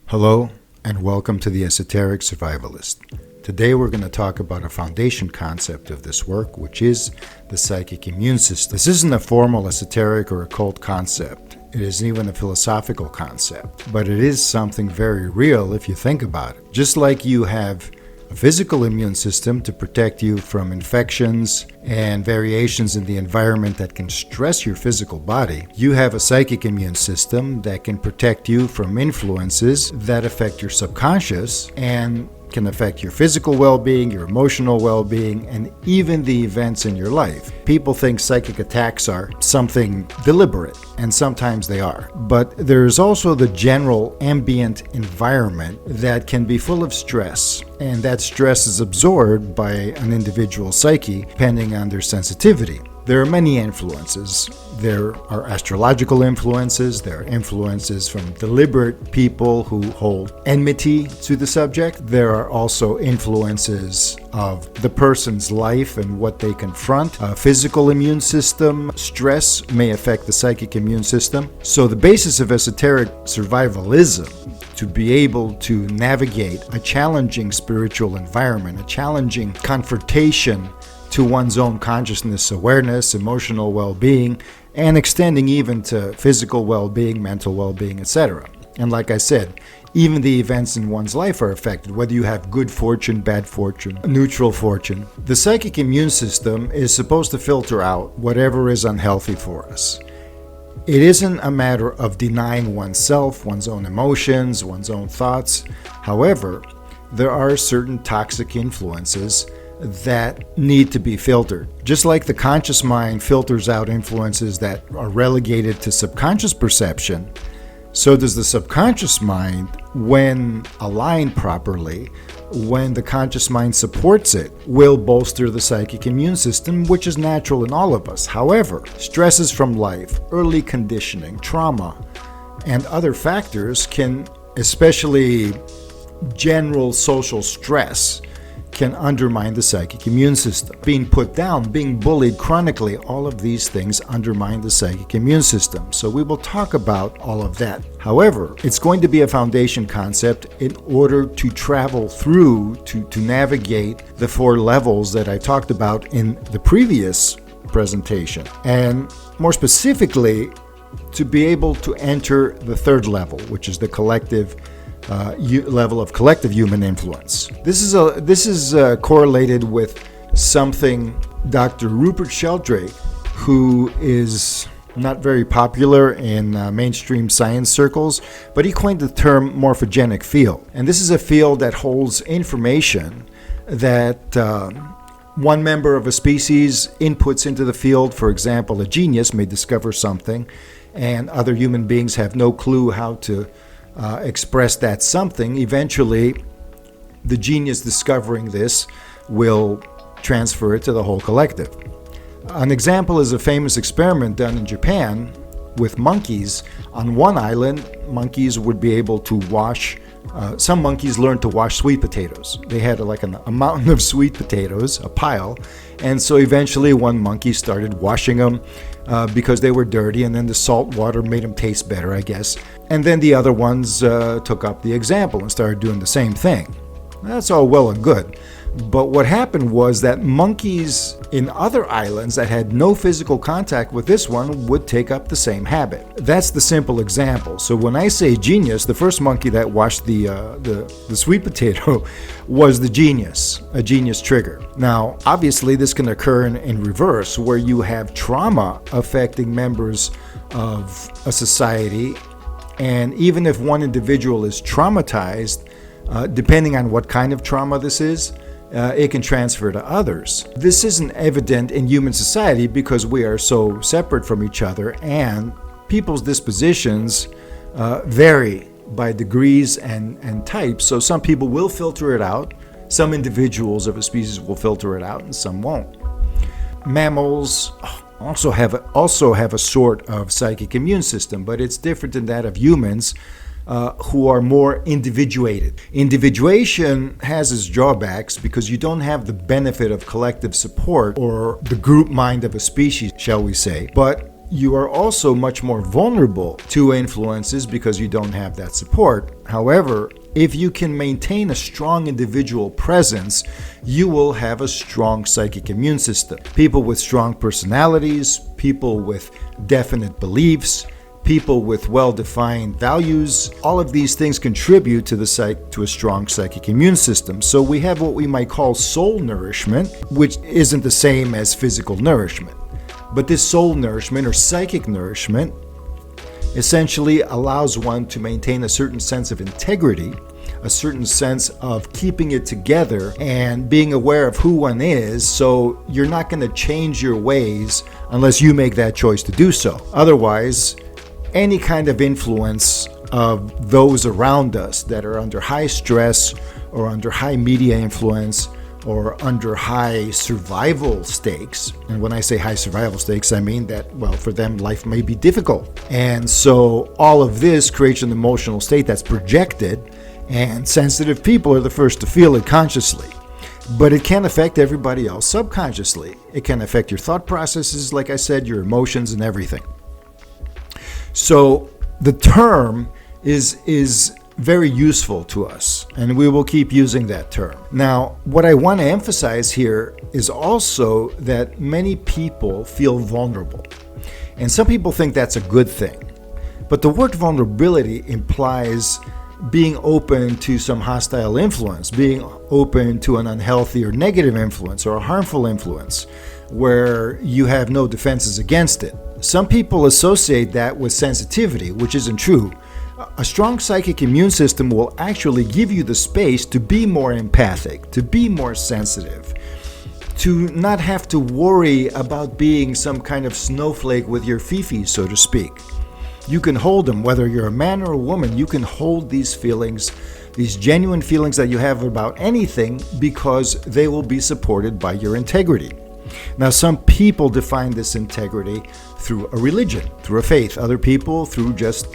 Hello, and welcome to the Esoteric Survivalist. Today we're going to talk about a foundation concept of this work, which is the psychic immune system. This isn't a formal esoteric or occult concept. It isn't even a philosophical concept, but it is something very real if you think about it. Just like you have a physical immune system to protect you from infections and variations in the environment that can stress your physical body, you have a psychic immune system that can protect you from influences that affect your subconscious and can affect your physical well-being, your emotional well-being, and even the events in your life. People think psychic attacks are something deliberate, and sometimes they are. But there's also the general ambient environment that can be full of stress, and that stress is absorbed by an individual's psyche depending on their sensitivity. There are many influences. There are astrological influences. There are influences from deliberate people who hold enmity to the subject. There are also influences of the person's life and what they confront. A physical immune system stress may affect the psychic immune system. So the basis of esoteric survivalism, to be able to navigate a challenging spiritual environment, a challenging confrontation to one's own consciousness, awareness, emotional well-being, and extending even to physical well-being, mental well-being, etc. And like I said, even the events in one's life are affected, whether you have good fortune, bad fortune, neutral fortune. The psychic immune system is supposed to filter out whatever is unhealthy for us. It isn't a matter of denying oneself, one's own emotions, one's own thoughts. However, there are certain toxic influences that need to be filtered. Just like the conscious mind filters out influences that are relegated to subconscious perception, so does the subconscious mind, when aligned properly, when the conscious mind supports it, will bolster the psychic immune system, which is natural in all of us. However, stresses from life, early conditioning, trauma, and other factors can, especially general social stress, can undermine the psychic immune system. Being put down, being bullied chronically, all of these things undermine the psychic immune system. So we will talk about all of that. However, it's going to be a foundation concept in order to travel through, to navigate the 4 levels that I talked about in the previous presentation. And more specifically, to be able to enter the 3rd level, which is the collective level of collective human influence. This is correlated with something Dr. Rupert Sheldrake, who is not very popular in mainstream science circles, but he coined the term morphogenic field. And this is a field that holds information that one member of a species inputs into the field. For example, a genius may discover something, and other human beings have no clue how to express that something. Eventually, the genius discovering this will transfer it to the whole collective. An example is a famous experiment done in Japan with monkeys. On one island, monkeys would be able to wash, some monkeys learned to wash sweet potatoes. They had a mountain of sweet potatoes, a pile, and so eventually one monkey started washing them because they were dirty, and then the salt water made them taste better, I guess. And then the other ones took up the example and started doing the same thing. That's all well and good. But what happened was that monkeys in other islands that had no physical contact with this one would take up the same habit. That's the simple example. So when I say genius, the first monkey that washed the sweet potato was the genius, a genius trigger. Now, obviously, this can occur in reverse, where you have trauma affecting members of a society. And even if one individual is traumatized, depending on what kind of trauma this is, it can transfer to others. This isn't evident in human society because we are so separate from each other, and people's dispositions vary by degrees and types. So some people will filter it out, some individuals of a species will filter it out, and some won't. Mammals also have a sort of psychic immune system, but it's different than that of humans, who are more individuated. Individuation has its drawbacks because you don't have the benefit of collective support or the group mind of a species, shall we say. But you are also much more vulnerable to influences because you don't have that support. However, if you can maintain a strong individual presence, you will have a strong psychic immune system. People with strong personalities, people with definite beliefs, people with well-defined values, all of these things contribute to to a strong psychic immune system. So we have what we might call soul nourishment, which isn't the same as physical nourishment. But this soul nourishment or psychic nourishment essentially allows one to maintain a certain sense of integrity, a certain sense of keeping it together and being aware of who one is, so you're not going to change your ways unless you make that choice to do so. Otherwise, any kind of influence of those around us that are under high stress or under high media influence or under high survival stakes, and when I say high survival stakes, I mean that, well, for them, life may be difficult. And so all of this creates an emotional state that's projected, and sensitive people are the first to feel it consciously. But it can affect everybody else subconsciously. It can affect your thought processes, like I said, your emotions and everything. So the term is very useful to us, and we will keep using that term. Now, what I want to emphasize here is also that many people feel vulnerable. And some people think that's a good thing. But the word vulnerability implies being open to some hostile influence, being open to an unhealthy or negative influence or a harmful influence where you have no defenses against it. Some people associate that with sensitivity, which isn't true. A strong psychic immune system will actually give you the space to be more empathic, to be more sensitive, to not have to worry about being some kind of snowflake with your fifi, so to speak. You can hold them, whether you're a man or a woman, you can hold these feelings, these genuine feelings that you have about anything, because they will be supported by your integrity. Now, some people define this integrity through a religion, through a faith. Other people through just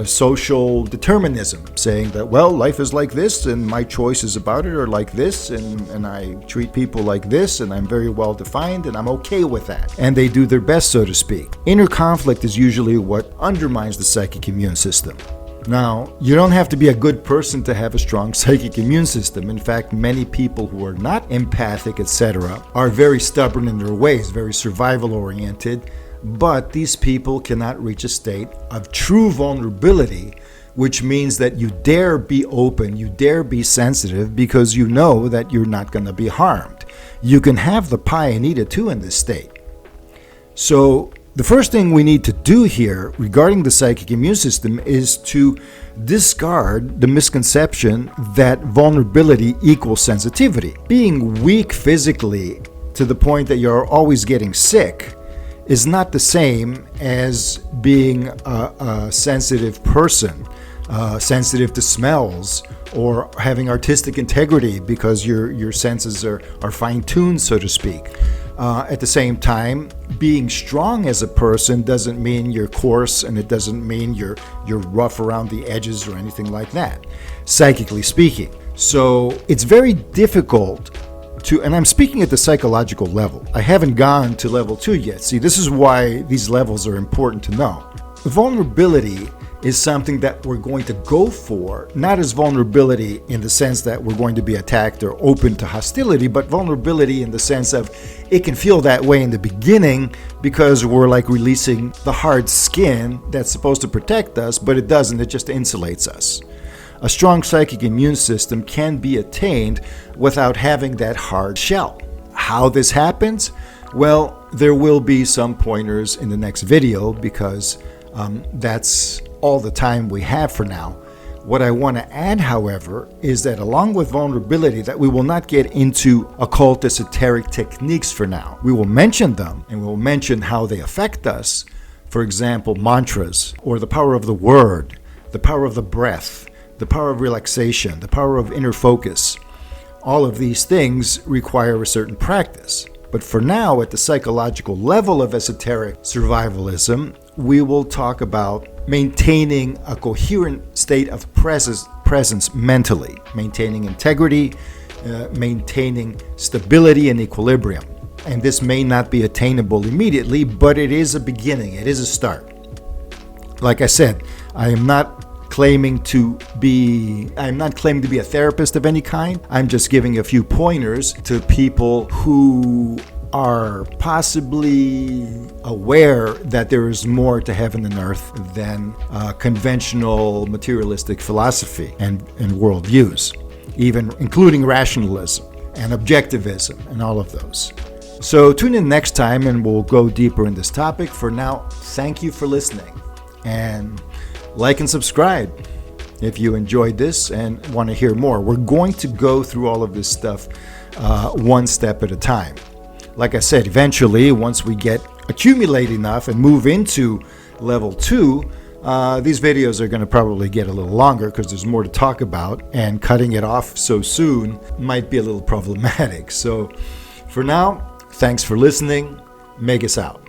social determinism, saying that, well, life is like this and my choices about it are like this, and I treat people like this and I'm very well defined and I'm okay with that. And they do their best, so to speak. Inner conflict is usually what undermines the psychic immune system. Now, you don't have to be a good person to have a strong psychic immune system. In fact, many people who are not empathic, etc., are very stubborn in their ways, very survival-oriented, but these people cannot reach a state of true vulnerability, which means that you dare be open, you dare be sensitive, because you know that you're not going to be harmed. You can have the pie and eat it too in this state. So, the first thing we need to do here regarding the psychic immune system is to discard the misconception that vulnerability equals sensitivity. Being weak physically to the point that you're always getting sick is not the same as being a sensitive person, sensitive to smells, or having artistic integrity because your senses are fine-tuned, so to speak. At the same time, being strong as a person doesn't mean you're coarse, and it doesn't mean you're rough around the edges or anything like that, psychically speaking. So it's very difficult to, and I'm speaking at the psychological level. I haven't gone to level 2 yet. See, this is why these levels are important to know. Vulnerability is something that we're going to go for, not as vulnerability in the sense that we're going to be attacked or open to hostility, but vulnerability in the sense of it can feel that way in the beginning because we're like releasing the hard skin that's supposed to protect us, but it doesn't, it just insulates us. A strong psychic immune system can be attained without having that hard shell. How this happens? Well, there will be some pointers in the next video because that's all the time we have for now. What I want to add, however, is that along with vulnerability, that we will not get into occult esoteric techniques for now. We will mention them, and we'll mention how they affect us. For example, mantras, or the power of the word, the power of the breath, the power of relaxation, the power of inner focus. All of these things require a certain practice. But for now, at the psychological level of esoteric survivalism, we will talk about maintaining a coherent state of presence mentally, maintaining integrity, maintaining stability and equilibrium. And this may not be attainable immediately, but it is a beginning. It is a start. Like I said, I am not claiming to be a therapist of any kind. I'm just giving a few pointers to people who are possibly aware that there is more to heaven and earth than conventional materialistic philosophy and worldviews, even including rationalism and objectivism and all of those. So tune in next time and we'll go deeper in this topic. For now, thank you for listening, and like and subscribe if you enjoyed this and want to hear more. We're going to go through all of this stuff one step at a time. Like I said, eventually, once we accumulate enough and move into level 2, these videos are going to probably get a little longer because there's more to talk about, and cutting it off so soon might be a little problematic. So for now, thanks for listening. Magus out.